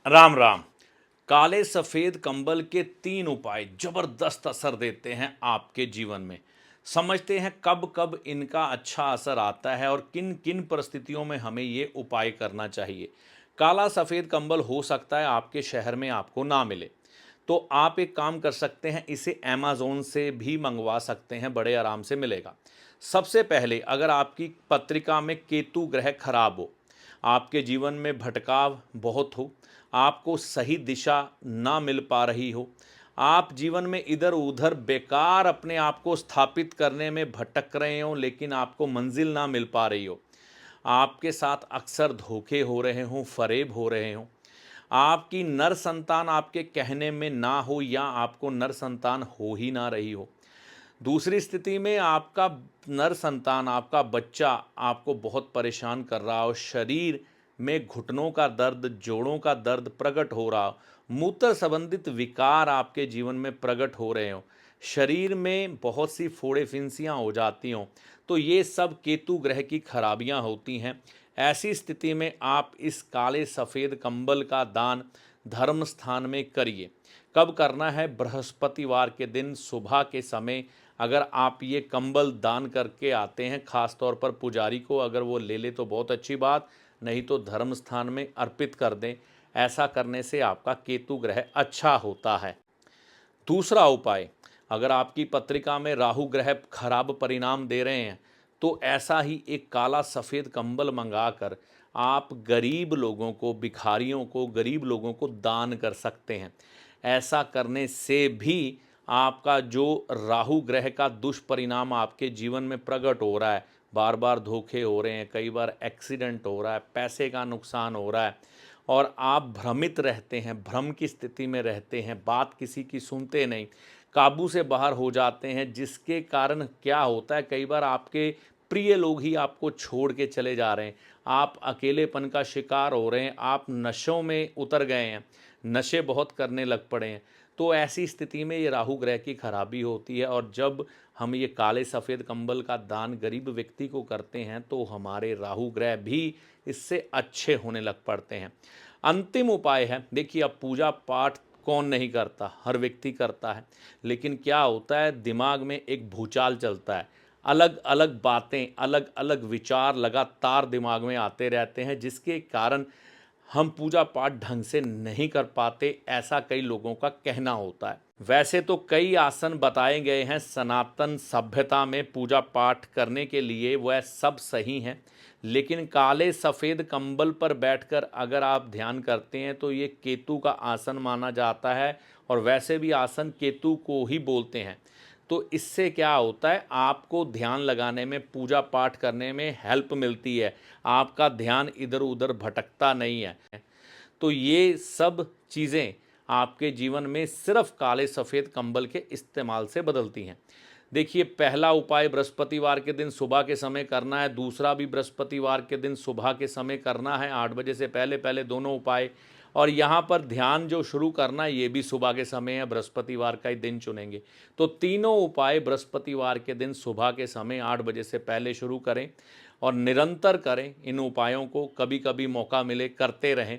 राम राम। काले सफेद कंबल के 3 उपाय जबरदस्त असर देते हैं आपके जीवन में। समझते हैं कब कब इनका अच्छा असर आता है और किन किन परिस्थितियों में हमें ये उपाय करना चाहिए। काला सफेद कंबल हो सकता है आपके शहर में आपको ना मिले, तो आप एक काम कर सकते हैं, इसे अमेज़न से भी मंगवा सकते हैं, बड़े आराम से मिलेगा। सबसे पहले, अगर आपकी पत्रिका में केतु ग्रह खराब हो, आपके जीवन में भटकाव बहुत हो, आपको सही दिशा ना मिल पा रही हो, आप जीवन में इधर उधर बेकार अपने आप को स्थापित करने में भटक रहे हो लेकिन आपको मंजिल ना मिल पा रही हो, आपके साथ अक्सर धोखे हो रहे हों, फरेब हो रहे हों, आपकी नर संतान आपके कहने में ना हो या आपको नर संतान हो ही ना रही हो। दूसरी स्थिति में आपका नर संतान, आपका बच्चा आपको बहुत परेशान कर रहा हो, शरीर में घुटनों का दर्द, जोड़ों का दर्द प्रकट हो रहा हो, मूत्र संबंधित विकार आपके जीवन में प्रकट हो रहे हो, शरीर में बहुत सी फोड़े फिंसियाँ हो जाती हों, तो ये सब केतु ग्रह की खराबियाँ होती हैं। ऐसी स्थिति में आप इस काले सफ़ेद कंबल का दान धर्म स्थान में करिए। कब करना है? बृहस्पतिवार के दिन सुबह के समय अगर आप ये कंबल दान करके आते हैं, ख़ास तौर पर पुजारी को अगर वो ले ले तो बहुत अच्छी बात, नहीं तो धर्म स्थान में अर्पित कर दें। ऐसा करने से आपका केतु ग्रह अच्छा होता है। दूसरा उपाय, अगर आपकी पत्रिका में राहु ग्रह खराब परिणाम दे रहे हैं, तो ऐसा ही एक काला सफ़ेद कंबल मंगाकर आप गरीब लोगों को, भिखारियों को, गरीब लोगों को दान कर सकते हैं। ऐसा करने से भी आपका जो राहु ग्रह का दुष्परिणाम आपके जीवन में प्रकट हो रहा है, बार बार धोखे हो रहे हैं, कई बार एक्सीडेंट हो रहा है, पैसे का नुकसान हो रहा है और आप भ्रमित रहते हैं, भ्रम की स्थिति में रहते हैं, बात किसी की सुनते नहीं, काबू से बाहर हो जाते हैं, जिसके कारण क्या होता है, कई बार आपके प्रिय लोग ही आपको छोड़ के चले जा रहे हैं, आप अकेलेपन का शिकार हो रहे हैं, आप नशों में उतर गए हैं, नशे बहुत करने लग पड़े हैं। तो ऐसी स्थिति में ये राहु ग्रह की खराबी होती है और जब हम ये काले सफ़ेद कंबल का दान गरीब व्यक्ति को करते हैं तो हमारे राहु ग्रह भी इससे अच्छे होने लग पड़ते हैं। अंतिम उपाय है, देखिए अब पूजा पाठ कौन नहीं करता, हर व्यक्ति करता है, लेकिन क्या होता है, दिमाग में एक भूचाल चलता है, अलग अलग बातें, अलग अलग विचार लगातार दिमाग में आते रहते हैं, जिसके कारण हम पूजा पाठ ढंग से नहीं कर पाते, ऐसा कई लोगों का कहना होता है। वैसे तो कई आसन बताए गए हैं सनातन सभ्यता में पूजा पाठ करने के लिए, वह सब सही हैं, लेकिन काले सफ़ेद कंबल पर बैठकर अगर आप ध्यान करते हैं तो ये केतु का आसन माना जाता है और वैसे भी आसन केतु को ही बोलते हैं। तो इससे क्या होता है, आपको ध्यान लगाने में, पूजा पाठ करने में हेल्प मिलती है, आपका ध्यान इधर उधर भटकता नहीं है। तो ये सब चीज़ें आपके जीवन में सिर्फ काले सफ़ेद कंबल के इस्तेमाल से बदलती हैं। देखिए, पहला उपाय बृहस्पतिवार के दिन सुबह के समय करना है, दूसरा भी बृहस्पतिवार के दिन सुबह के समय करना है, 8 बजे से पहले पहले दोनों उपाय। और यहाँ पर ध्यान जो शुरू करना है ये भी सुबह के समय है, बृहस्पतिवार का ही दिन चुनेंगे। तो तीनों उपाय बृहस्पतिवार के दिन सुबह के समय 8 बजे से पहले शुरू करें और निरंतर करें इन उपायों को, कभी कभी मौका मिले करते रहें।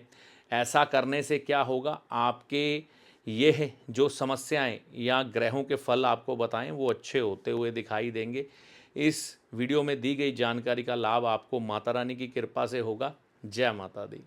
ऐसा करने से क्या होगा, आपके ये जो समस्याएं या ग्रहों के फल आपको बताएं वो अच्छे होते हुए दिखाई देंगे। इस वीडियो में दी गई जानकारी का लाभ आपको माता रानी की कृपा से होगा। जय माता दी।